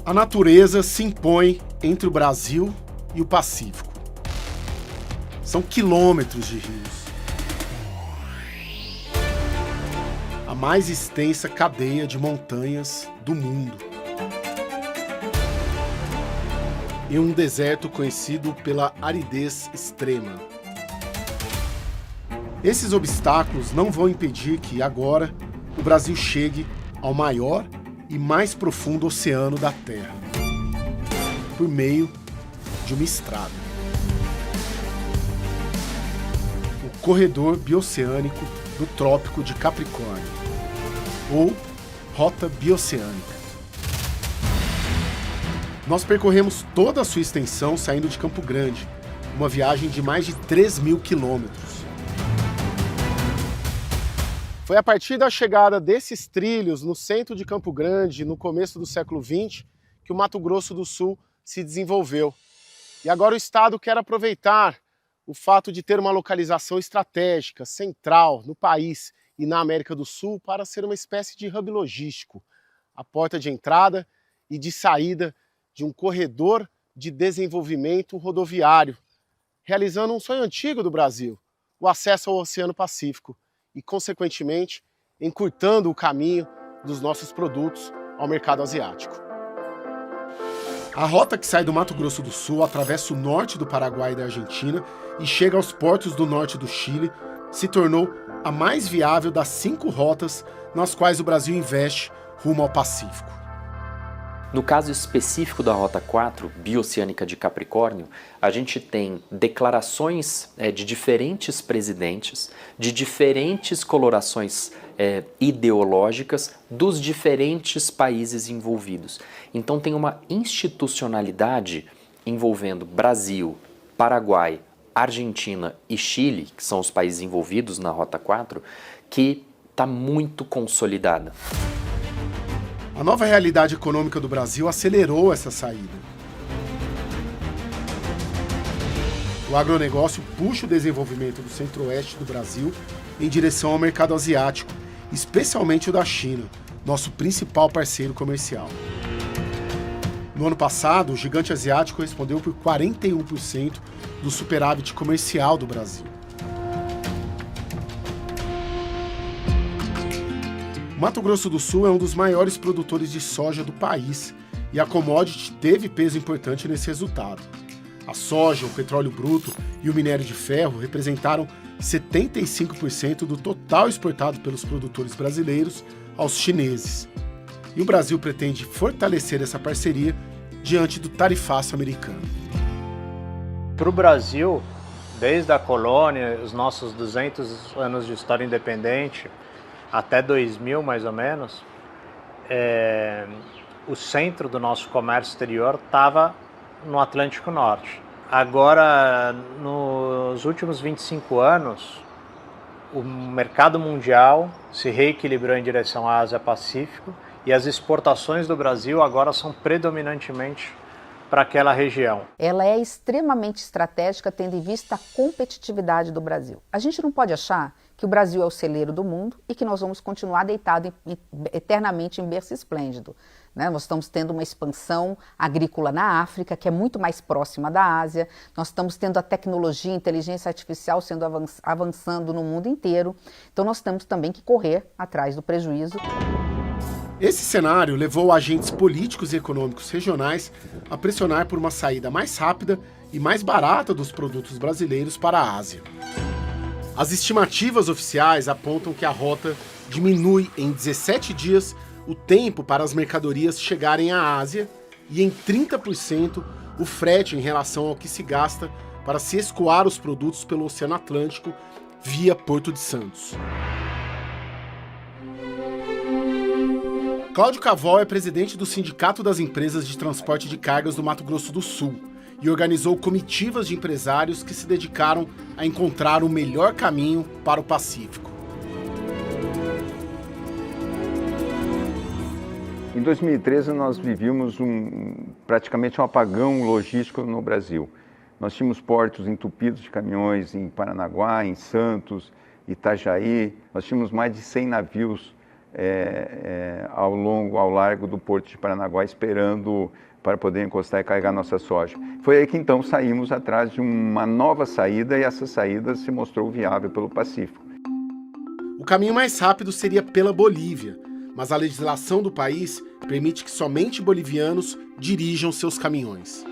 A natureza se impõe entre o Brasil e o Pacífico. São quilômetros de rios. A mais extensa cadeia de montanhas do mundo. E um deserto conhecido pela aridez extrema. Esses obstáculos não vão impedir que, agora, o Brasil chegue ao maior e mais profundo oceano da Terra, por meio de uma estrada. O Corredor Bioceânico do Trópico de Capricórnio, ou Rota Bioceânica. Nós percorremos toda a sua extensão saindo de Campo Grande, uma viagem de mais de 3.000 quilômetros. Foi a partir da chegada desses trilhos no centro de Campo Grande, no começo do século XX, que o Mato Grosso do Sul se desenvolveu. E agora o Estado quer aproveitar o fato de ter uma localização estratégica, central, no país e na América do Sul para ser uma espécie de hub logístico, a porta de entrada e de saída de um corredor de desenvolvimento rodoviário, realizando um sonho antigo do Brasil, o acesso ao Oceano Pacífico, e, consequentemente, encurtando o caminho dos nossos produtos ao mercado asiático. A rota que sai do Mato Grosso do Sul atravessa o norte do Paraguai e da Argentina e chega aos portos do norte do Chile, se tornou a mais viável das 5 rotas nas quais o Brasil investe rumo ao Pacífico. No caso específico da Rota 4, Bioceânica de Capricórnio, a gente tem declarações de diferentes presidentes, de diferentes colorações ideológicas dos diferentes países envolvidos. Então tem uma institucionalidade envolvendo Brasil, Paraguai, Argentina e Chile, que são os países envolvidos na Rota 4, que está muito consolidada. A nova realidade econômica do Brasil acelerou essa saída. O agronegócio puxa o desenvolvimento do centro-oeste do Brasil em direção ao mercado asiático, especialmente o da China, nosso principal parceiro comercial. No ano passado, o gigante asiático respondeu por 41% do superávit comercial do Brasil. Mato Grosso do Sul é um dos maiores produtores de soja do país e a commodity teve peso importante nesse resultado. A soja, o petróleo bruto e o minério de ferro representaram 75% do total exportado pelos produtores brasileiros aos chineses. E o Brasil pretende fortalecer essa parceria diante do tarifaço americano. Para o Brasil, desde a colônia, os nossos 200 anos de história independente, até 2000 mais ou menos, o centro do nosso comércio exterior estava no Atlântico Norte. Agora, nos últimos 25 anos, o mercado mundial se reequilibrou em direção à Ásia-Pacífico e as exportações do Brasil agora são predominantemente para aquela região. Ela é extremamente estratégica, tendo em vista a competitividade do Brasil. A gente não pode achar que o Brasil é o celeiro do mundo e que nós vamos continuar deitado eternamente em berço esplêndido. Nós estamos tendo uma expansão agrícola na África, que é muito mais próxima da Ásia. Nós estamos tendo a tecnologia, a inteligência artificial sendo avançando no mundo inteiro. Então nós temos também que correr atrás do prejuízo. Esse cenário levou agentes políticos e econômicos regionais a pressionar por uma saída mais rápida e mais barata dos produtos brasileiros para a Ásia. As estimativas oficiais apontam que a rota diminui em 17 dias o tempo para as mercadorias chegarem à Ásia e em 30% o frete em relação ao que se gasta para se escoar os produtos pelo Oceano Atlântico via Porto de Santos. Cláudio Cavol é presidente do Sindicato das Empresas de Transporte de Cargas do Mato Grosso do Sul e organizou comitivas de empresários que se dedicaram a encontrar o melhor caminho para o Pacífico. Em 2013 nós vivíamos praticamente um apagão logístico no Brasil. Nós tínhamos portos entupidos de caminhões em Paranaguá, em Santos, Itajaí. Nós tínhamos mais de 100 navios ao largo do Porto de Paranaguá, esperando para poder encostar e carregar nossa soja. Foi aí que então saímos atrás de uma nova saída e essa saída se mostrou viável pelo Pacífico. O caminho mais rápido seria pela Bolívia, mas a legislação do país permite que somente bolivianos dirijam seus caminhões.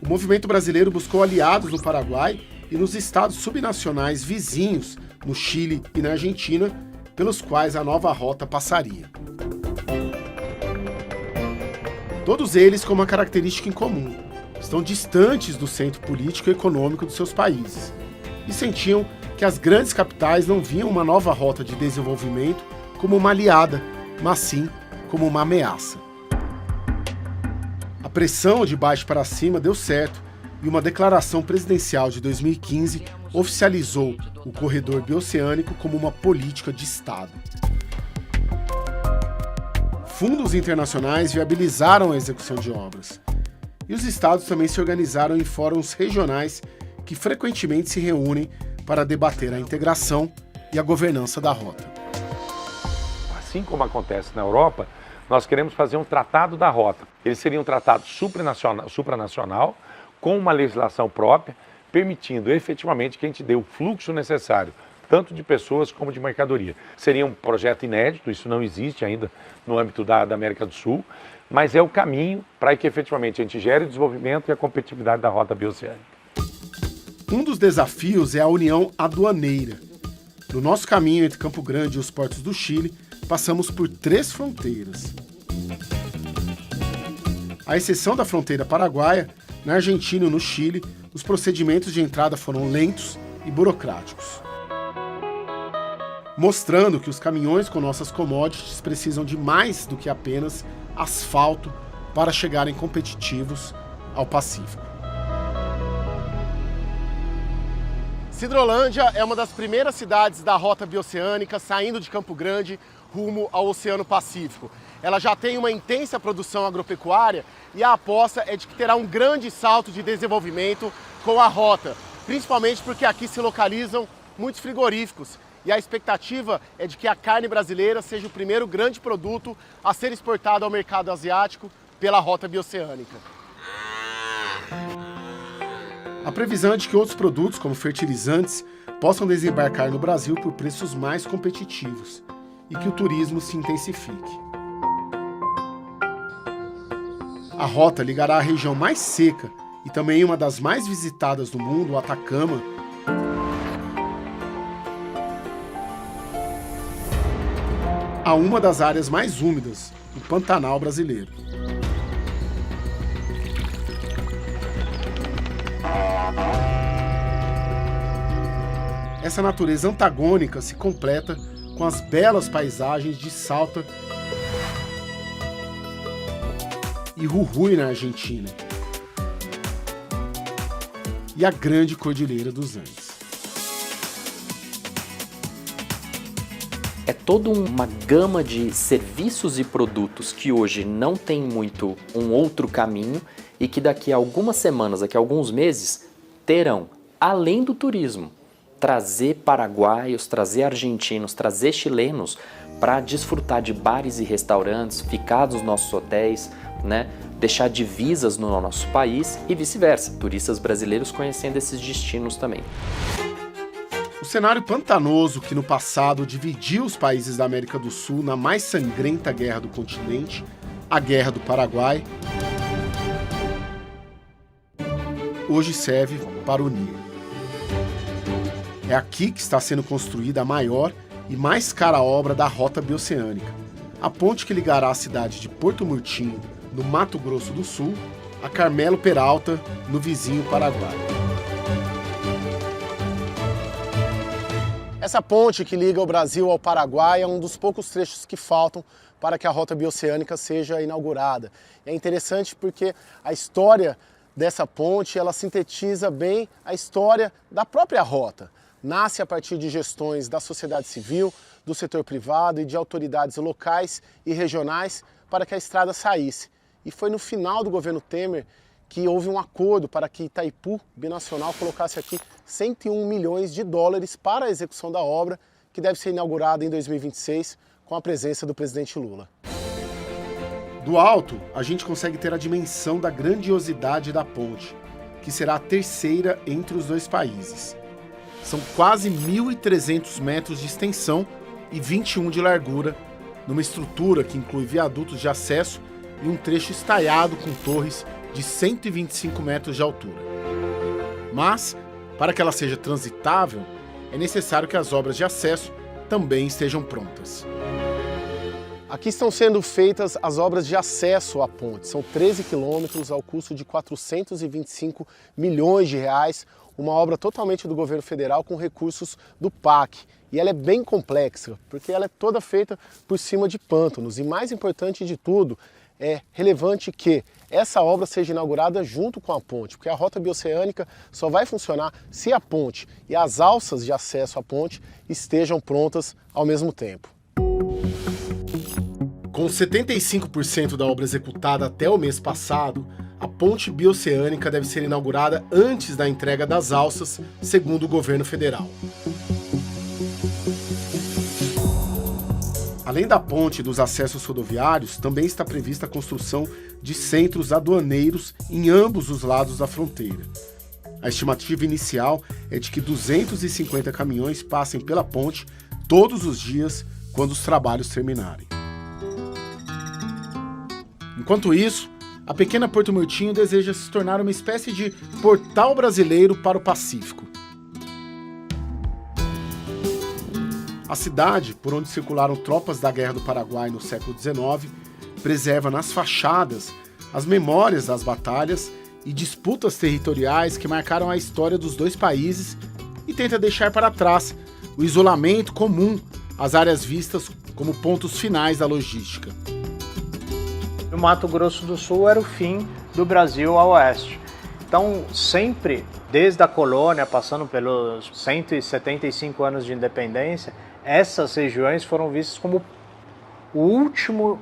O movimento brasileiro buscou aliados no Paraguai e nos estados subnacionais vizinhos, no Chile e na Argentina, pelos quais a nova rota passaria. Todos eles com uma característica em comum: estão distantes do centro político e econômico de seus países e sentiam que as grandes capitais não viam uma nova rota de desenvolvimento como uma aliada, mas sim como uma ameaça. A pressão de baixo para cima deu certo e uma declaração presidencial de 2015 oficializou o corredor bioceânico como uma política de Estado. Fundos internacionais viabilizaram a execução de obras. E os estados também se organizaram em fóruns regionais que frequentemente se reúnem para debater a integração e a governança da rota. Assim como acontece na Europa, nós queremos fazer um tratado da rota. Ele seria um tratado supranacional, com uma legislação própria, permitindo efetivamente que a gente dê o fluxo necessário, tanto de pessoas como de mercadoria. Seria um projeto inédito, isso não existe ainda no âmbito da América do Sul, mas é o caminho para que efetivamente a gente gere o desenvolvimento e a competitividade da rota bioceânica. Um dos desafios é a união aduaneira. No nosso caminho entre Campo Grande e os portos do Chile, passamos por 3 fronteiras. À exceção da fronteira paraguaia, na Argentina e no Chile, os procedimentos de entrada foram lentos e burocráticos, mostrando que os caminhões com nossas commodities precisam de mais do que apenas asfalto para chegarem competitivos ao Pacífico. Sidrolândia é uma das primeiras cidades da rota bioceânica, saindo de Campo Grande rumo ao Oceano Pacífico. Ela já tem uma intensa produção agropecuária e a aposta é de que terá um grande salto de desenvolvimento com a rota, principalmente porque aqui se localizam muitos frigoríficos e a expectativa é de que a carne brasileira seja o primeiro grande produto a ser exportado ao mercado asiático pela rota bioceânica. A previsão é de que outros produtos, como fertilizantes, possam desembarcar no Brasil por preços mais competitivos e que o turismo se intensifique. A rota ligará a região mais seca e também uma das mais visitadas do mundo, o Atacama, a uma das áreas mais úmidas, o Pantanal brasileiro. Essa natureza antagônica se completa com as belas paisagens de Salta e Jujuy na Argentina e a grande Cordilheira dos Andes. É toda uma gama de serviços e produtos que hoje não tem muito um outro caminho e que daqui a algumas semanas, daqui a alguns meses, terão, além do turismo, trazer paraguaios, trazer argentinos, trazer chilenos para desfrutar de bares e restaurantes, ficar nos nossos hotéis, né? Deixar divisas no nosso país e vice-versa, turistas brasileiros conhecendo esses destinos também. O cenário pantanoso que no passado dividiu os países da América do Sul na mais sangrenta guerra do continente, a Guerra do Paraguai, hoje serve para unir. É aqui que está sendo construída a maior e mais cara obra da rota bioceânica, a ponte que ligará a cidade de Porto Murtinho, no Mato Grosso do Sul, a Carmelo Peralta, no vizinho Paraguai. Essa ponte que liga o Brasil ao Paraguai é um dos poucos trechos que faltam para que a rota bioceânica seja inaugurada. É interessante porque a história dessa ponte, ela sintetiza bem a história da própria rota. Nasce a partir de gestões da sociedade civil, do setor privado e de autoridades locais e regionais para que a estrada saísse. E foi no final do governo Temer que houve um acordo para que Itaipu Binacional colocasse aqui 101 milhões de dólares para a execução da obra, que deve ser inaugurada em 2026 com a presença do presidente Lula. Do alto, a gente consegue ter a dimensão da grandiosidade da ponte, que será a terceira entre os dois países. São quase 1.300 metros de extensão e 21 de largura, numa estrutura que inclui viadutos de acesso e um trecho estaiado com torres de 125 metros de altura. Mas, para que ela seja transitável, é necessário que as obras de acesso também estejam prontas. Aqui estão sendo feitas as obras de acesso à ponte. São 13 quilômetros ao custo de 425 milhões de reais, uma obra totalmente do governo federal com recursos do PAC. E ela é bem complexa, porque ela é toda feita por cima de pântanos. E mais importante de tudo, é relevante que essa obra seja inaugurada junto com a ponte, porque a rota bioceânica só vai funcionar se a ponte e as alças de acesso à ponte estejam prontas ao mesmo tempo. Com 75% da obra executada até o mês passado, a ponte bioceânica deve ser inaugurada antes da entrega das alças, segundo o governo federal. Além da ponte e dos acessos rodoviários, também está prevista a construção de centros aduaneiros em ambos os lados da fronteira. A estimativa inicial é de que 250 caminhões passem pela ponte todos os dias quando os trabalhos terminarem. Enquanto isso, a pequena Porto Murtinho deseja se tornar uma espécie de portal brasileiro para o Pacífico. A cidade, por onde circularam tropas da Guerra do Paraguai no século XIX, preserva nas fachadas as memórias das batalhas e disputas territoriais que marcaram a história dos dois países e tenta deixar para trás o isolamento comum às áreas vistas como pontos finais da logística. O Mato Grosso do Sul era o fim do Brasil a oeste. Então, sempre, desde a colônia, passando pelos 175 anos de independência, essas regiões foram vistas como o último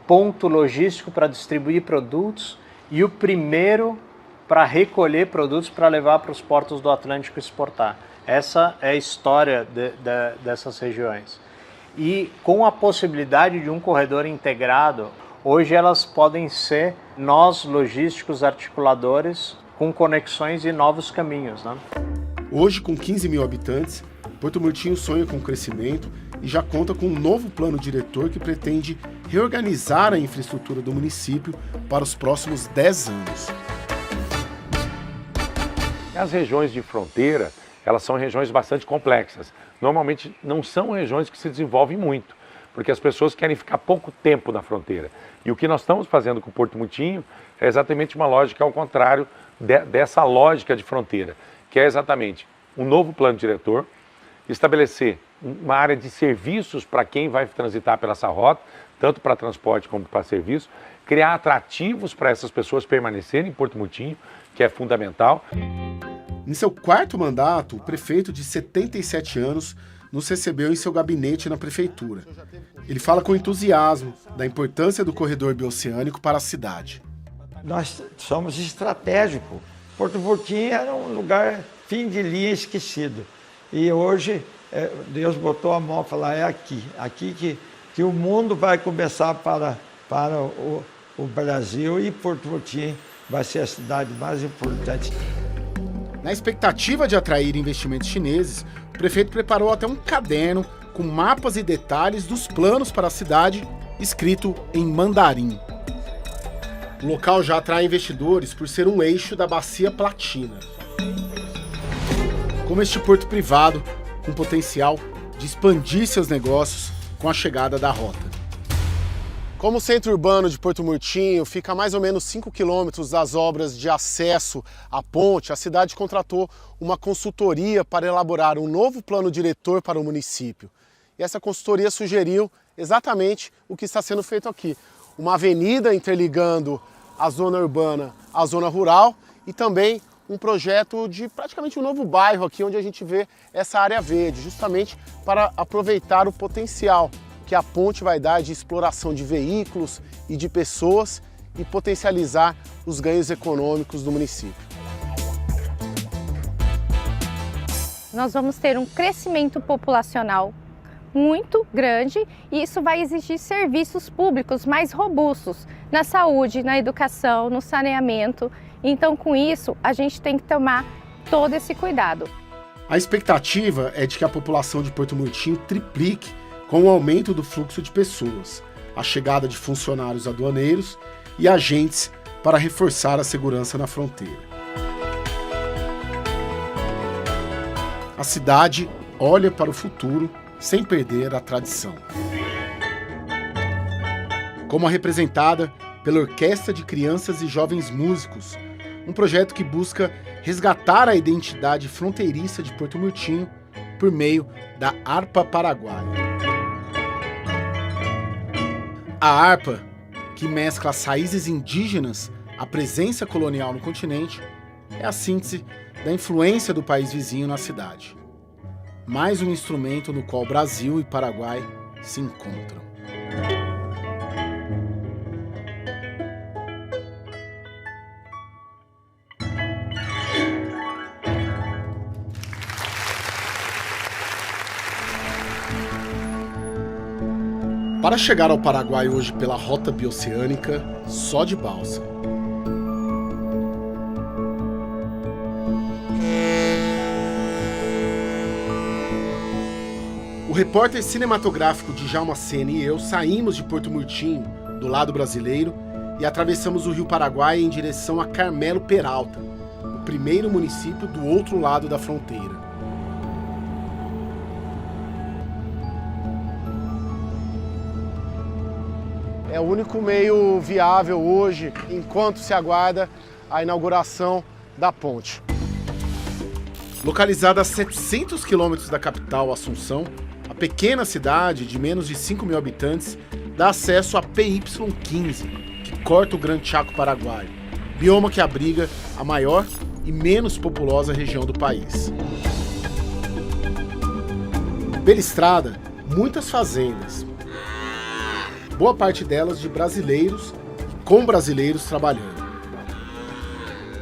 ponto logístico para distribuir produtos e o primeiro para recolher produtos para levar para os portos do Atlântico e exportar. Essa é a história dessas regiões. E com a possibilidade de um corredor integrado, hoje elas podem ser nós logísticos articuladores com conexões e novos caminhos, né? Hoje, com 15 mil habitantes, Porto Murtinho sonha com crescimento e já conta com um novo plano diretor que pretende reorganizar a infraestrutura do município para os próximos 10 anos. As regiões de fronteira, elas são regiões bastante complexas. Normalmente não são regiões que se desenvolvem muito, porque as pessoas querem ficar pouco tempo na fronteira. E o que nós estamos fazendo com o Porto Murtinho é exatamente uma lógica ao contrário dessa lógica de fronteira, que é exatamente um novo plano diretor, estabelecer uma área de serviços para quem vai transitar pela essa rota, tanto para transporte como para serviço, criar atrativos para essas pessoas permanecerem em Porto Murtinho, que é fundamental. Em seu quarto mandato, o prefeito de 77 anos nos recebeu em seu gabinete na prefeitura. Ele fala com entusiasmo da importância do corredor bioceânico para a cidade. Nós somos estratégicos. Porto Murtinho era um lugar fim de linha esquecido. E hoje Deus botou a mão e falou, é aqui que o mundo vai começar para o Brasil e Porto Murtinho vai ser a cidade mais importante. Na expectativa de atrair investimentos chineses, o prefeito preparou até um caderno com mapas e detalhes dos planos para a cidade, escrito em mandarim. O local já atrai investidores por ser um eixo da Bacia Platina. Como este porto privado, com potencial de expandir seus negócios com a chegada da rota. Como o centro urbano de Porto Murtinho fica a mais ou menos 5 quilômetros das obras de acesso à ponte, a cidade contratou uma consultoria para elaborar um novo plano diretor para o município. E essa consultoria sugeriu exatamente o que está sendo feito aqui. Uma avenida interligando a zona urbana à zona rural e também um projeto de praticamente um novo bairro aqui, onde a gente vê essa área verde, justamente para aproveitar o potencial que a ponte vai dar de exploração de veículos e de pessoas e potencializar os ganhos econômicos do município. nós vamos ter um crescimento populacional muito grande e isso vai exigir serviços públicos mais robustos na saúde, na educação, no saneamento. Então, com isso, a gente tem que tomar todo esse cuidado. A expectativa é de que a população de Porto Murtinho triplique com o aumento do fluxo de pessoas, a chegada de funcionários aduaneiros e agentes para reforçar a segurança na fronteira. A cidade olha para o futuro sem perder a tradição. Como representada pela Orquestra de Crianças e Jovens Músicos, um projeto que busca resgatar a identidade fronteiriça de Porto Murtinho por meio da harpa paraguaia. A harpa, que mescla as raízes indígenas à presença colonial no continente, é a síntese da influência do país vizinho na cidade. Mais um instrumento no qual Brasil e Paraguai se encontram. Para chegar ao Paraguai hoje pela rota bioceânica, só de balsa. O repórter cinematográfico Djalma Sena e eu saímos de Porto Murtinho, do lado brasileiro, e atravessamos o Rio Paraguai em direção a Carmelo Peralta, o primeiro município do outro lado da fronteira. É o único meio viável hoje, enquanto se aguarda a inauguração da ponte. Localizada a 700 quilômetros da capital, Assunção, a pequena cidade de menos de 5 mil habitantes dá acesso à PY-15, que corta o Grande Chaco Paraguaio, bioma que abriga a maior e menos populosa região do país. Pela estrada, muitas fazendas, boa parte delas de brasileiros e com brasileiros trabalhando.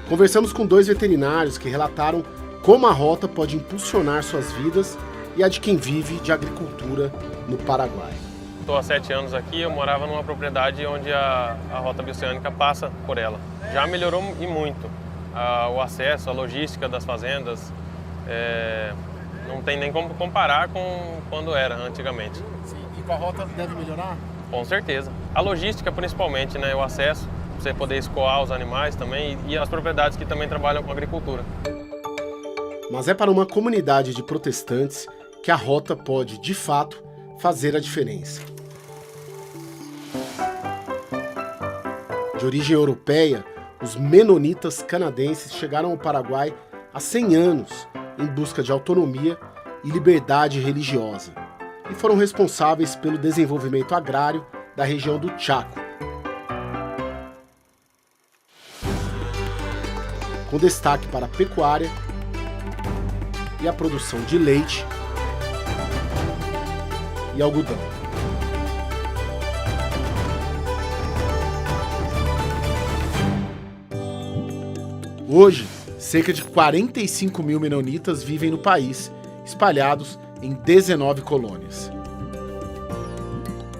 Conversamos com 2 veterinários que relataram como a rota pode impulsionar suas vidas e a de quem vive de agricultura no Paraguai. Estou há 7 anos aqui, eu morava numa propriedade onde a rota bioceânica passa por ela. Já melhorou e muito o acesso, a logística das fazendas, não tem nem como comparar com quando era antigamente. Sim, e com a rota deve melhorar? Com certeza. A logística principalmente, né? O acesso, você poder escoar os animais também e as propriedades que também trabalham com agricultura. Mas é para uma comunidade de protestantes que a rota pode, de fato, fazer a diferença. De origem europeia, os menonitas canadenses chegaram ao Paraguai há 100 anos em busca de autonomia e liberdade religiosa e foram responsáveis pelo desenvolvimento agrário da região do Chaco, com destaque para a pecuária e a produção de leite e algodão. Hoje, cerca de 45 mil menonitas vivem no país, espalhados em 19 colônias.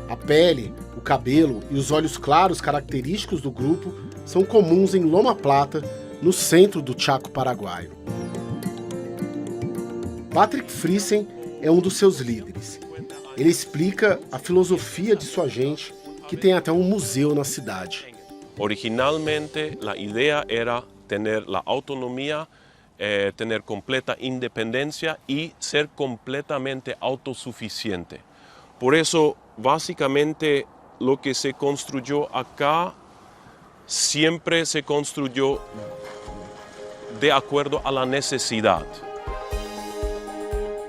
A pele, o cabelo e os olhos claros característicos do grupo são comuns em Loma Plata, no centro do Chaco paraguaio. Patrick Friesen é um dos seus líderes. Ele explica a filosofia de sua gente, que tem até um museu na cidade. Originalmente, a ideia era ter a autonomia, ter completa independência e ser completamente autossuficiente. Por isso, basicamente, o que se construyó acá sempre se construyó de acordo a la necesidade.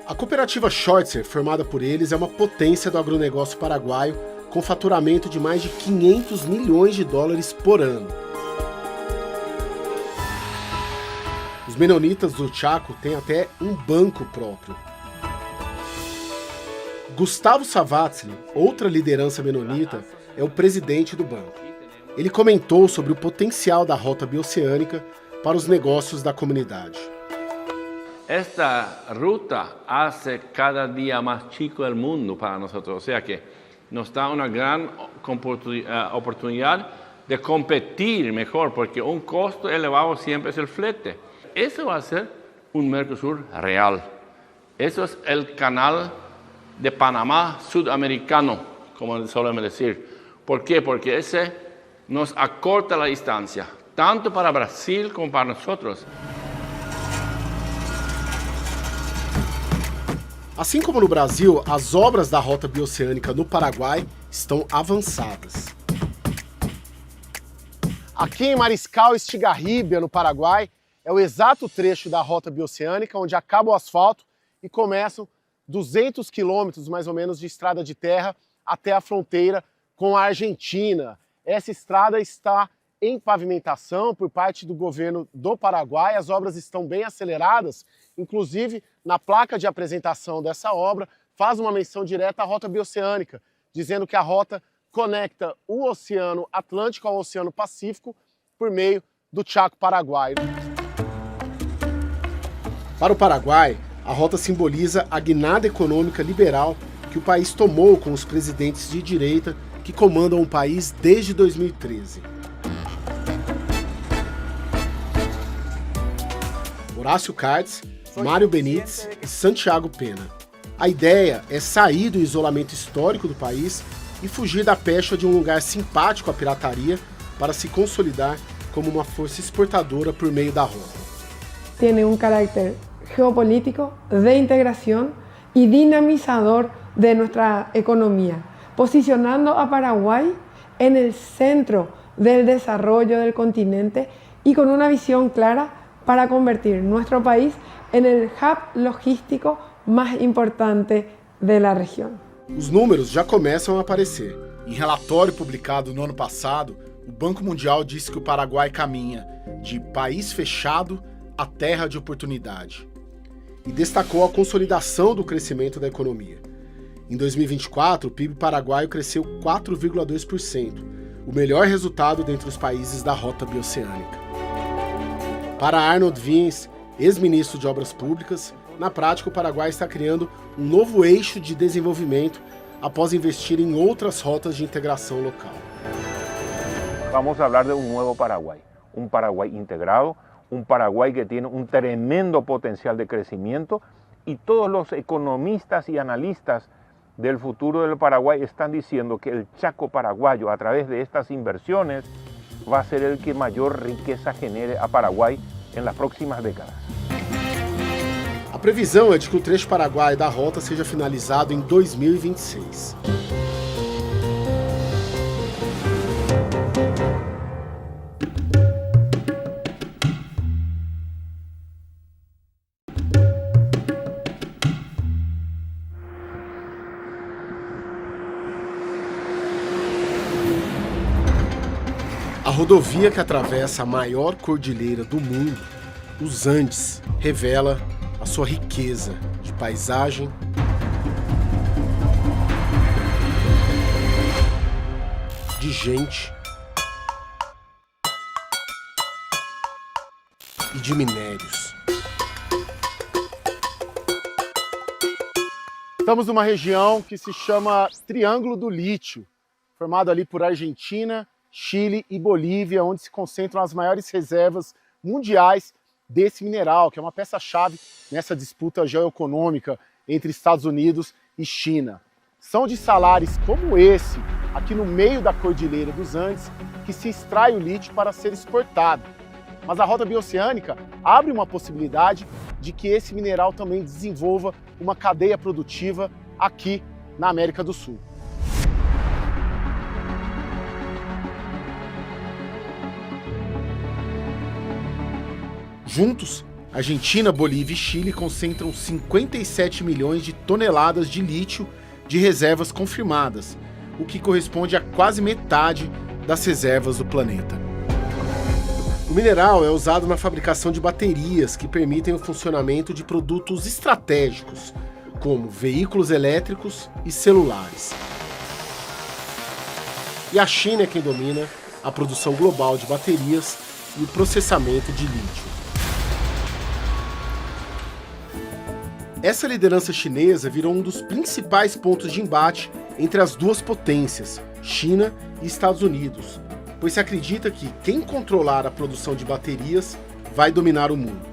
A cooperativa Schortzer, formada por eles, é uma potência do agronegócio paraguaio, com faturamento de mais de 500 milhões de dólares por ano. Os menonitas do Chaco têm até um banco próprio. Gustavo Savatsky, outra liderança menonita, é o presidente do banco. Ele comentou sobre o potencial da rota bioceânica para os negócios da comunidade. esta ruta hace cada día más chico el mundo para nosotros, o sea que nos da una gran oportunidad de competir mejor, porque un costo elevado siempre es el flete. Eso va a ser un Mercosur real. Eso es el canal de Panamá sudamericano, como solemos decir. ¿Por qué? Porque ese nos acorta la distancia, tanto para Brasil como para nosotros. Assim como no Brasil, as obras da Rota Bioceânica no Paraguai estão avançadas. Aqui em Mariscal Estigarribia, no Paraguai, é o exato trecho da Rota Bioceânica onde acaba o asfalto e começam 200 quilômetros, mais ou menos, de estrada de terra até a fronteira com a Argentina. Essa estrada está em pavimentação por parte do governo do Paraguai, as obras estão bem aceleradas, inclusive na placa de apresentação dessa obra faz uma menção direta à Rota Bioceânica, dizendo que a rota conecta o Oceano Atlântico ao Oceano Pacífico por meio do Chaco Paraguaio. Para o Paraguai, a rota simboliza a guinada econômica liberal que o país tomou com os presidentes de direita que comandam o país desde 2013. Horácio Cartes, Mário Benítez e Santiago Pena. A ideia é sair do isolamento histórico do país e fugir da pecha de um lugar simpático à pirataria para se consolidar como uma força exportadora por meio da rota. Tiene un carácter geopolítico, de integración y dinamizador de nuestra economía, posicionando a Paraguay en el centro del desarrollo del continente y con una visión clara para convertir nuestro país en el hub logístico más importante de la região. Os números já começam a aparecer. Em relatório publicado no ano passado, o Banco Mundial disse que o Paraguai caminha de país fechado a terra de oportunidade e destacou a consolidação do crescimento da economia. Em 2024, o PIB paraguaio cresceu 4,2%, o melhor resultado dentre os países da Rota Bioceânica. Para Arnold Wiens, ex-ministro de Obras Públicas, na prática o Paraguai está criando um novo eixo de desenvolvimento após investir em outras rotas de integração local. Vamos a hablar de un nuevo Paraguay, un Paraguay integrado, un Paraguay que tiene un tremendo potencial de crecimiento y todos los economistas y analistas del futuro del Paraguay están diciendo que el Chaco paraguayo a través de estas inversiones va a ser el que mayor riqueza genere a Paraguay en las próximas décadas. A previsão é de que o trecho paraguaio da rota seja finalizado em 2026. A rodovia que atravessa a maior cordilheira do mundo, os Andes, revela a sua riqueza de paisagem, de gente e de minérios. Estamos numa região que se chama Triângulo do Lítio, formado ali por Argentina, Chile e Bolívia, onde se concentram as maiores reservas mundiais desse mineral, que é uma peça-chave nessa disputa geoeconômica entre Estados Unidos e China. São de salares como esse, aqui no meio da Cordilheira dos Andes, que se extrai o lítio para ser exportado. Mas a Rota Bioceânica abre uma possibilidade de que esse mineral também desenvolva uma cadeia produtiva aqui na América do Sul. Juntos, Argentina, Bolívia e Chile concentram 57 milhões de toneladas de lítio de reservas confirmadas, o que corresponde a quase metade das reservas do planeta. O mineral é usado na fabricação de baterias que permitem o funcionamento de produtos estratégicos, como veículos elétricos e celulares. E a China é quem domina a produção global de baterias e o processamento de lítio. Essa liderança chinesa virou um dos principais pontos de embate entre as duas potências, China e Estados Unidos, pois se acredita que quem controlar a produção de baterias vai dominar o mundo.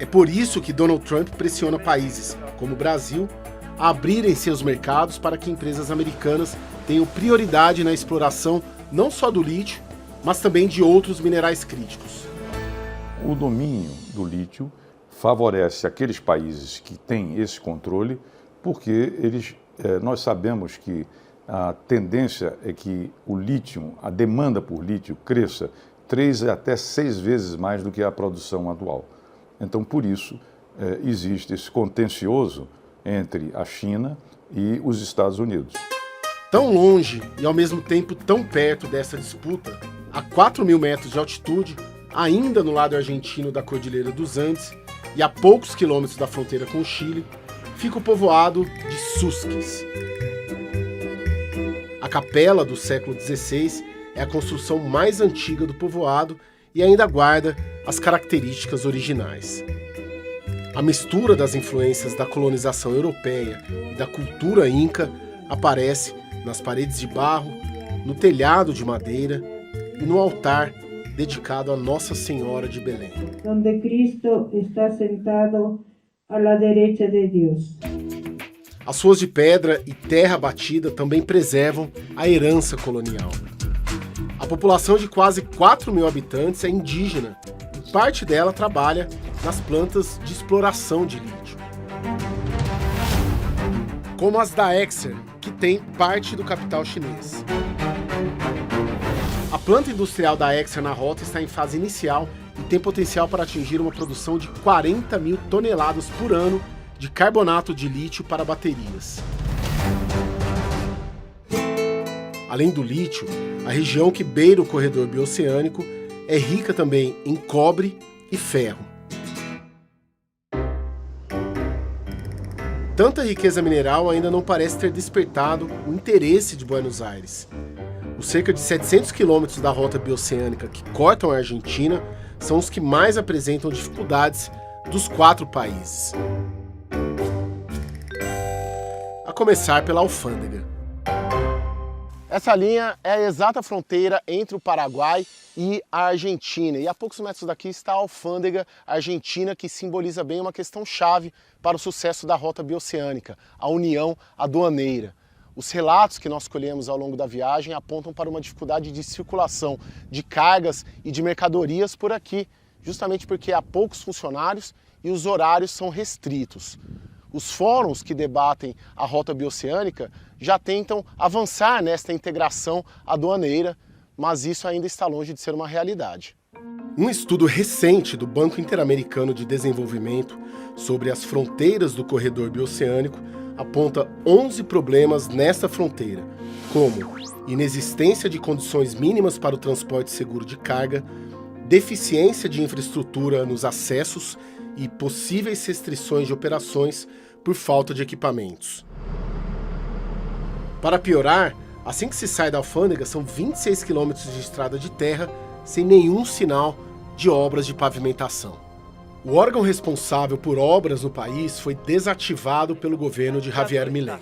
É por isso que Donald Trump pressiona países, como o Brasil, a abrirem seus mercados para que empresas americanas tenham prioridade na exploração não só do lítio, mas também de outros minerais críticos. O domínio do lítio favorece aqueles países que têm esse controle, porque nós sabemos que a tendência é que o lítio, a demanda por lítio cresça 3 até 6 vezes mais do que a produção atual. Então, por isso, existe esse contencioso entre a China e os Estados Unidos. Tão longe e ao mesmo tempo tão perto dessa disputa, a 4.000 metros de altitude, ainda no lado argentino da Cordilheira dos Andes e a poucos quilômetros da fronteira com o Chile, fica o povoado de Susques. A capela do século XVI é a construção mais antiga do povoado e ainda guarda as características originais. A mistura das influências da colonização europeia e da cultura inca aparece nas paredes de barro, no telhado de madeira e no altar dedicado a Nossa Senhora de Belém. Onde Cristo está sentado à la derecha de Deus. As ruas de pedra e terra batida também preservam a herança colonial. A população de quase 4.000 habitantes é indígena e parte dela trabalha nas plantas de exploração de lítio. Como as da Exer, que tem parte do capital chinês. A planta industrial da Exer na rota está em fase inicial e tem potencial para atingir uma produção de 40.000 toneladas por ano de carbonato de lítio para baterias. Além do lítio, a região que beira o corredor bioceânico é rica também em cobre e ferro. Tanta riqueza mineral ainda não parece ter despertado o interesse de Buenos Aires. Os cerca de 700 quilômetros da rota bioceânica que cortam a Argentina são os que mais apresentam dificuldades dos 4 países. A começar pela alfândega. Essa linha é a exata fronteira entre o Paraguai e a Argentina. E a poucos metros daqui está a alfândega argentina, que simboliza bem uma questão chave para o sucesso da rota bioceânica, a união aduaneira. Os relatos que nós colhemos ao longo da viagem apontam para uma dificuldade de circulação de cargas e de mercadorias por aqui, justamente porque há poucos funcionários e os horários são restritos. Os fóruns que debatem a rota bioceânica já tentam avançar nesta integração aduaneira, mas isso ainda está longe de ser uma realidade. Um estudo recente do Banco Interamericano de Desenvolvimento sobre as fronteiras do corredor bioceânico aponta 11 problemas nesta fronteira, como inexistência de condições mínimas para o transporte seguro de carga, deficiência de infraestrutura nos acessos e possíveis restrições de operações por falta de equipamentos. Para piorar, assim que se sai da alfândega, são 26 quilômetros de estrada de terra sem nenhum sinal de obras de pavimentação. O órgão responsável por obras no país foi desativado pelo governo de Javier Milei.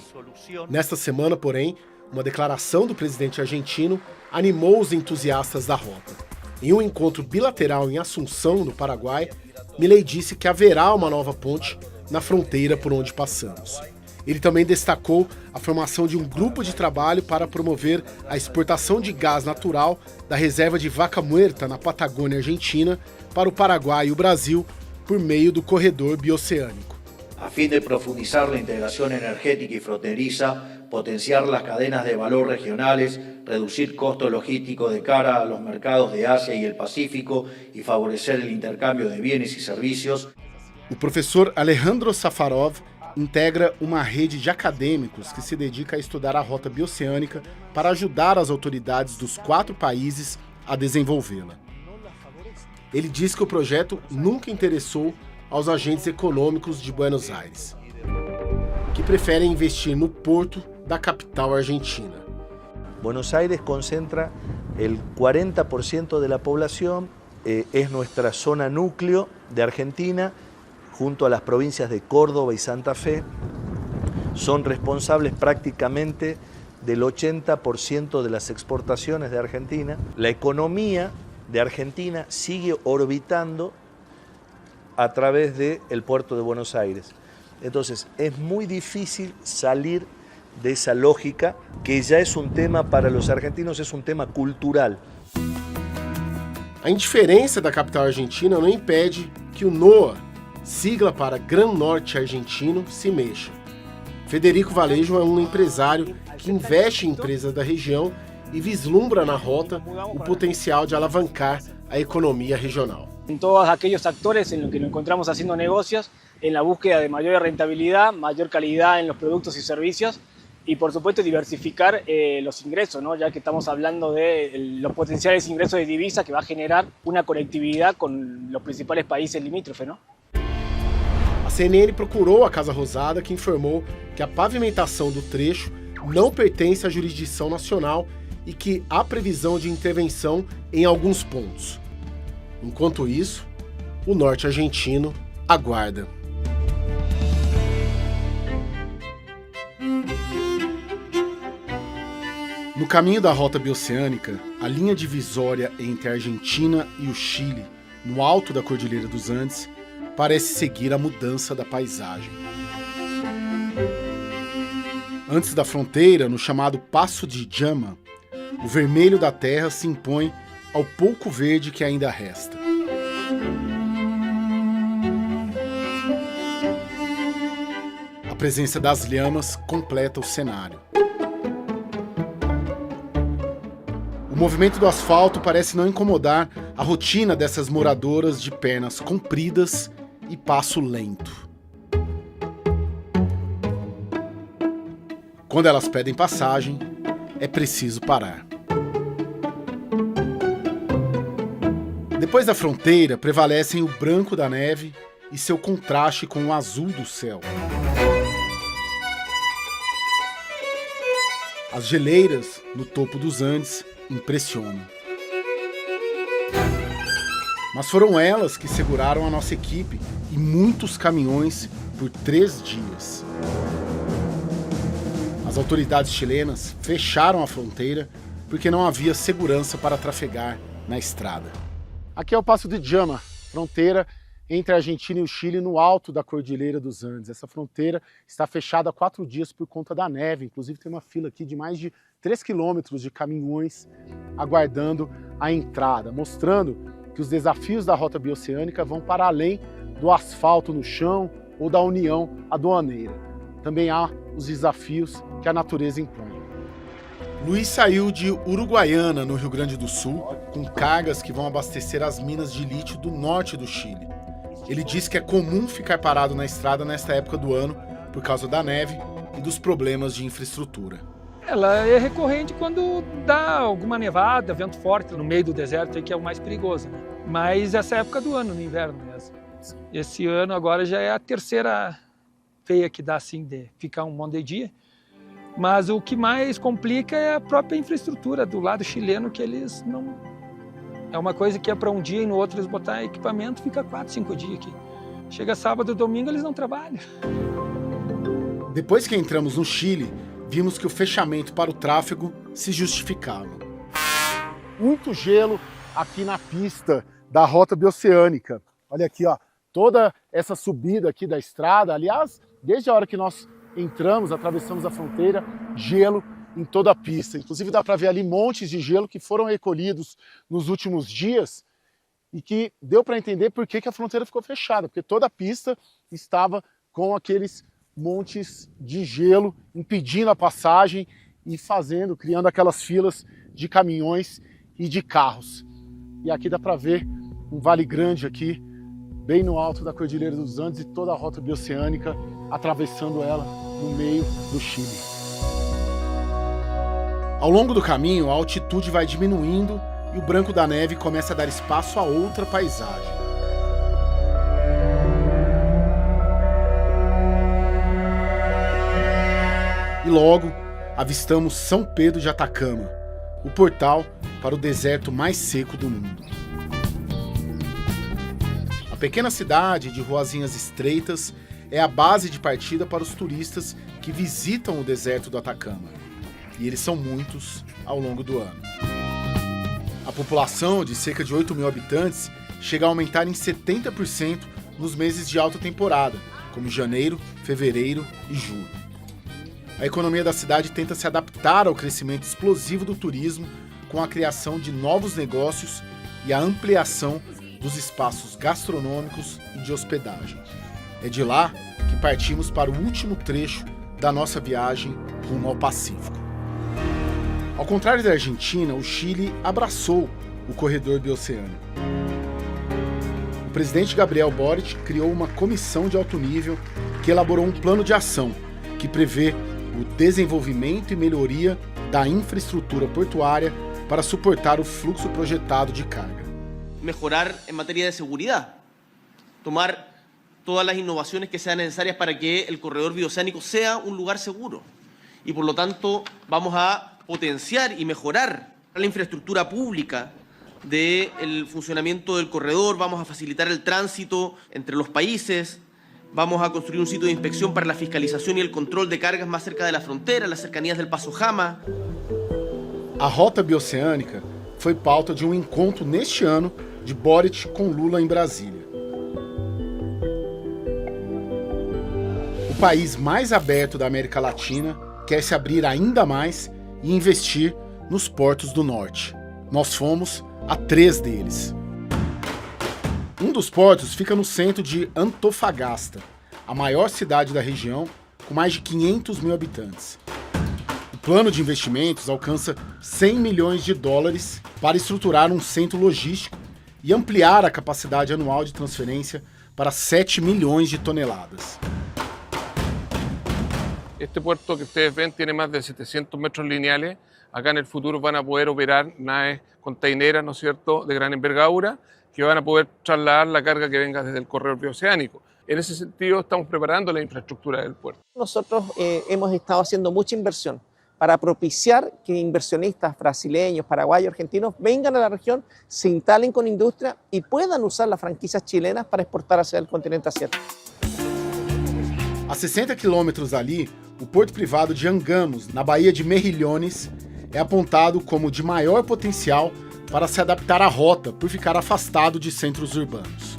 Nesta semana, porém, uma declaração do presidente argentino animou os entusiastas da rota. Em um encontro bilateral em Assunção, no Paraguai, Milei disse que haverá uma nova ponte na fronteira por onde passamos. Ele também destacou a formação de um grupo de trabalho para promover a exportação de gás natural da reserva de Vaca Muerta, na Patagônia Argentina, para o Paraguai e o Brasil, por meio do corredor bioceânico. A fim de profundizar a integração energética e fronteriza, potenciar as cadenas de valor regionais, reduzir costos logísticos de cara a los mercados de Ásia e o Pacífico e favorecer o intercâmbio de bienes e serviços. O professor Alejandro Safarov integra uma rede de acadêmicos que se dedica a estudar a rota bioceânica para ajudar as autoridades dos 4 países a desenvolvê-la. Ele diz que o projeto nunca interessou aos agentes econômicos de Buenos Aires, que preferem investir no porto da capital argentina. Buenos Aires concentra el 40% de la población, es nuestra zona núcleo de Argentina junto a las provincias de Córdoba y Santa Fe, son responsables prácticamente del 80% de las exportaciones de Argentina. La economía de Argentina sigue orbitando a través del puerto de Buenos Aires. Entonces, es muy difícil salir de esa lógica, que ya es un tema para los argentinos, es un tema cultural. A indiferença da capital argentina não impede que o NOA, sigla para Gran Norte Argentino, se mexa. Federico Valejo é um empresário que investe em empresas da região e vislumbra na rota o potencial de alavancar a economia regional. En todos aquellos actores en los que nos encontramos haciendo negocios, en la búsqueda de mayor rentabilidad, mayor calidad en los productos y servicios y por supuesto diversificar los ingresos, ¿no? Ya que estamos hablando de los potenciales ingresos de divisa que va a generar una conectividad con los principales países limítrofes, ¿no? A CNN procurou a Casa Rosada, que informou que a pavimentação do trecho não pertence à jurisdição nacional e que há previsão de intervenção em alguns pontos. Enquanto isso, o norte argentino aguarda. No caminho da rota bioceânica, a linha divisória entre a Argentina e o Chile, no alto da Cordilheira dos Andes, parece seguir a mudança da paisagem. Antes da fronteira, no chamado Passo de Jama, o vermelho da terra se impõe ao pouco verde que ainda resta. A presença das lhamas completa o cenário. O movimento do asfalto parece não incomodar a rotina dessas moradoras de pernas compridas e passo lento. Quando elas pedem passagem, é preciso parar. Depois da fronteira, prevalecem o branco da neve e seu contraste com o azul do céu. As geleiras no topo dos Andes impressionam. Mas foram elas que seguraram a nossa equipe e muitos caminhões por 3 dias. As autoridades chilenas fecharam a fronteira porque não havia segurança para trafegar na estrada. Aqui é o Passo de Jama, fronteira entre a Argentina e o Chile no alto da Cordilheira dos Andes. Essa fronteira está fechada há 4 dias por conta da neve. Inclusive tem uma fila aqui de mais de 3 quilômetros de caminhões aguardando a entrada, mostrando que os desafios da rota bioceânica vão para além do asfalto no chão ou da união aduaneira. Também há os desafios que a natureza impõe. Luiz saiu de Uruguaiana, no Rio Grande do Sul, com cargas que vão abastecer as minas de lítio do norte do Chile. Ele disse que é comum ficar parado na estrada nesta época do ano por causa da neve e dos problemas de infraestrutura. Ela é recorrente quando dá alguma nevada, vento forte no meio do deserto, que é o mais perigoso, né? Mas essa época do ano, no inverno mesmo. Esse ano agora já é a terceira feia que dá assim de ficar um monte de dia. Mas o que mais complica é a própria infraestrutura do lado chileno, que eles não... É uma coisa que é para um dia e no outro eles botar equipamento, fica 4, 5 dias aqui. Chega sábado e domingo eles não trabalham. Depois que entramos no Chile, vimos que o fechamento para o tráfego se justificava. Muito gelo aqui na pista da rota bioceânica. Olha aqui, ó, toda essa subida aqui da estrada. Aliás, desde a hora que nós entramos, atravessamos a fronteira, gelo em toda a pista. Inclusive dá para ver ali montes de gelo que foram recolhidos nos últimos dias e que deu para entender por que a fronteira ficou fechada, porque toda a pista estava com aqueles montes de gelo impedindo a passagem e criando aquelas filas de caminhões e de carros. E aqui dá para ver um vale grande aqui, bem no alto da Cordilheira dos Andes e toda a rota bioceânica atravessando ela no meio do Chile. Ao longo do caminho, a altitude vai diminuindo e o branco da neve começa a dar espaço a outra paisagem. E logo, avistamos São Pedro de Atacama, o portal para o deserto mais seco do mundo. pequena cidade de ruazinhas estreitas é a base de partida para os turistas que visitam o deserto do Atacama. E eles são muitos ao longo do ano. A população, de cerca de 8 mil habitantes, chega a aumentar em 70% nos meses de alta temporada, como janeiro, fevereiro e julho. A economia da cidade tenta se adaptar ao crescimento explosivo do turismo com a criação de novos negócios e a ampliação dos espaços gastronômicos e de hospedagem. É de lá que partimos para o último trecho da nossa viagem rumo ao Pacífico. Ao contrário da Argentina, o Chile abraçou o corredor bioceânico. O presidente Gabriel Boric criou uma comissão de alto nível que elaborou um plano de ação que prevê o desenvolvimento e melhoria da infraestrutura portuária para suportar o fluxo projetado de carga. Mejorar en materia de seguridad, tomar todas las innovaciones que sean necesarias para que el corredor bioceánico sea un lugar seguro. Y por lo tanto vamos a potenciar y mejorar la infraestructura pública del funcionamiento del corredor, vamos a facilitar el tránsito entre los países, vamos a construir un sitio de inspección para la fiscalización y el control de cargas más cerca de la frontera, las cercanías del Paso Jama. A rota bioceânica foi pauta de um encontro neste ano de Boric com Lula em Brasília. O país mais aberto da América Latina quer se abrir ainda mais e investir nos portos do norte. Nós fomos a 3 deles. Um dos portos fica no centro de Antofagasta, a maior cidade da região, com mais de 500 mil habitantes. O plano de investimentos alcança 100 milhões de dólares para estruturar um centro logístico e ampliar a capacidade anual de transferência para 7 milhões de toneladas. Este puerto que ustedes ven tiene más de 700 metros lineales. Acá en el futuro van a poder operar naves containeras, ¿no es cierto?, de gran envergadura, que van a poder trasladar la carga que venga desde el corredor bioceánico. En ese sentido, estamos preparando la infraestructura del puerto. Nosotros hemos estado haciendo mucha inversión para propiciar que inversionistas brasileños, paraguayos, argentinos vengan a la región, se instalen con industria y puedan usar las franquicias chilenas para exportar hacia el continente asiático. A 60 quilômetros dali, o porto privado de Angamos, na Baía de Mejillones, é apontado como de maior potencial para se adaptar à rota por ficar afastado de centros urbanos.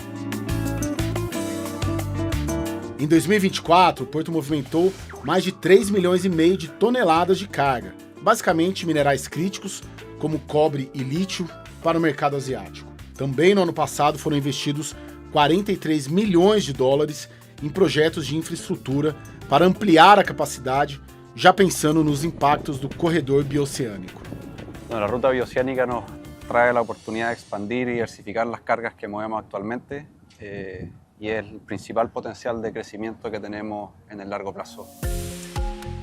Em 2024, o porto movimentou mais de 3,5 milhões de toneladas de carga, basicamente minerais críticos como cobre e lítio para o mercado asiático. Também no ano passado foram investidos 43 milhões de dólares em projetos de infraestrutura para ampliar a capacidade, já pensando nos impactos do corredor bioceânico. A ruta bioceánica nos trae la oportunidad de expandir y diversificar las cargas que movemos actualmente y es el principal potencial de crecimiento que tenemos en el largo plazo.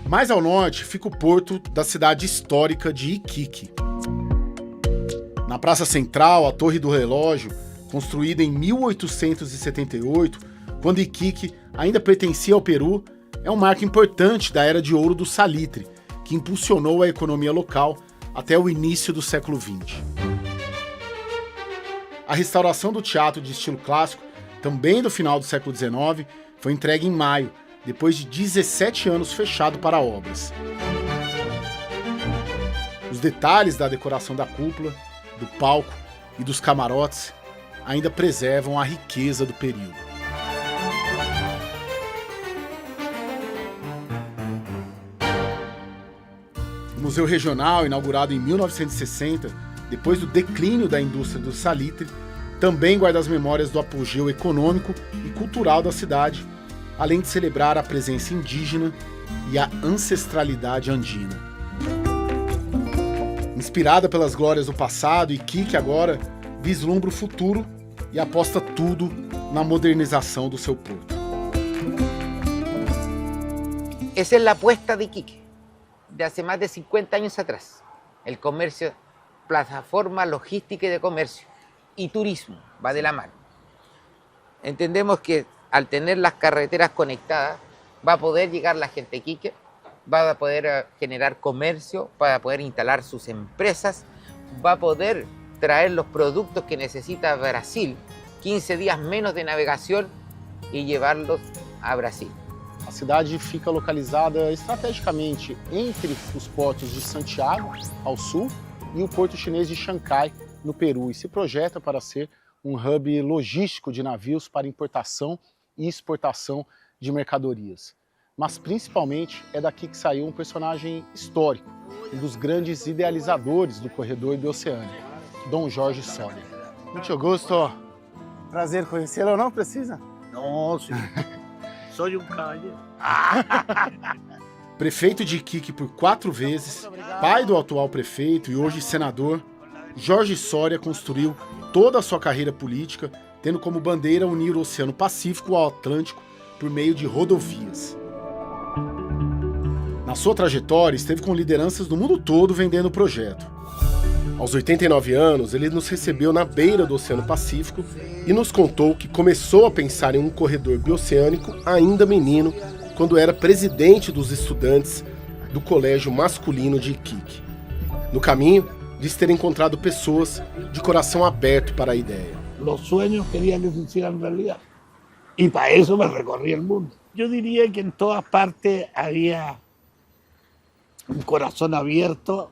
Mais ao norte fica o porto da cidade histórica de Iquique. Na Praça Central, a Torre do Relógio, construída em 1878, quando Iquique ainda pertencia ao Peru, é um marco importante da era de ouro do salitre, que impulsionou a economia local até o início do século XX. A restauração do teatro de estilo clássico, também do final do século XIX, foi entregue em maio, depois de 17 anos fechado para obras. Os detalhes da decoração da cúpula, do palco e dos camarotes ainda preservam a riqueza do período. O Museu Regional, inaugurado em 1960, depois do declínio da indústria do salitre, também guarda as memórias do apogeu econômico e cultural da cidade, além de celebrar a presença indígena e a ancestralidade andina. Inspirada pelas glórias do passado, Iquique agora vislumbra o futuro e aposta tudo na modernização do seu porto. Esa es la apuesta de Iquique, de hace más de 50 años atrás. El comercio, plataforma logística y de comercio y turismo va de la mano. Entendemos que al tener las carreteras conectadas va a poder llegar la gente a Iquique, va a poder generar comercio, va a poder instalar sus empresas, va a poder traer los productos que necesita Brasil 15 días menos de navegación y llevarlos a Brasil. A cidade fica localizada estrategicamente entre os portos de Santiago, ao sul, e o porto chinês de Xangai, no Peru, e se projeta para ser um hub logístico de navios para importação e exportação de mercadorias. Mas principalmente é daqui que saiu um personagem histórico, um dos grandes idealizadores do corredor bioceânico, Dom Jorge Soria. Muito gosto. Prazer conhecê-lo, não precisa? Não, sim. Sou um caballero. Prefeito de Iquique por 4 vezes, pai do atual prefeito e hoje senador, Jorge Soria construiu toda a sua carreira política, tendo como bandeira unir o Oceano Pacífico ao Atlântico por meio de rodovias. Na sua trajetória, esteve com lideranças do mundo todo vendendo o projeto. Aos 89 anos, ele nos recebeu na beira do Oceano Pacífico e nos contou que começou a pensar em um corredor bioceânico ainda menino, quando era presidente dos estudantes do Colégio Masculino de Iquique. No caminho, diz ter encontrado pessoas de coração aberto para a ideia. Los sueños quería que se hicieran realidad. Y para eso me recorrí el mundo. Yo diría que en todas partes había un corazón abierto,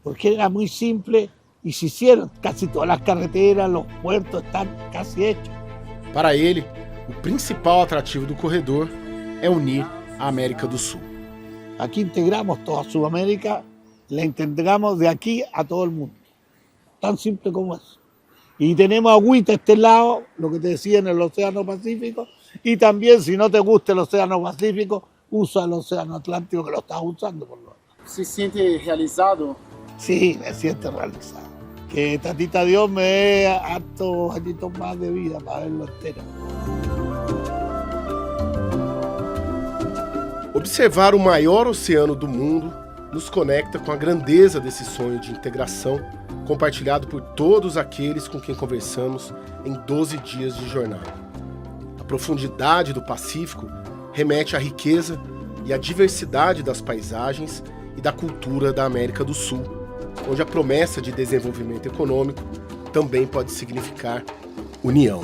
porque era muy simple y se hicieron. Casi todas las carreteras, los puertos están casi hechos. Para ele, o principal atrativo do corredor é unir a América do Sul. Aquí integramos toda Sudamérica, la integramos de aquí a todo el mundo. Tan simple como eso. Y tenemos agüita a este lado, lo que te decía, en el Océano Pacífico, y también, si no te gusta el Océano Pacífico, usa el Océano Atlántico, que lo estás usando por lo menos. ¿Se siente realizado? Sí, me siento realizado. Que Tatita Dios me dé hartos añitos más de vida para verlo entero. Observar o maior oceano do mundo nos conecta com a grandeza desse sonho de integração compartilhado por todos aqueles com quem conversamos em 12 dias de jornada. A profundidade do Pacífico remete à riqueza e à diversidade das paisagens e da cultura da América do Sul, onde a promessa de desenvolvimento econômico também pode significar união.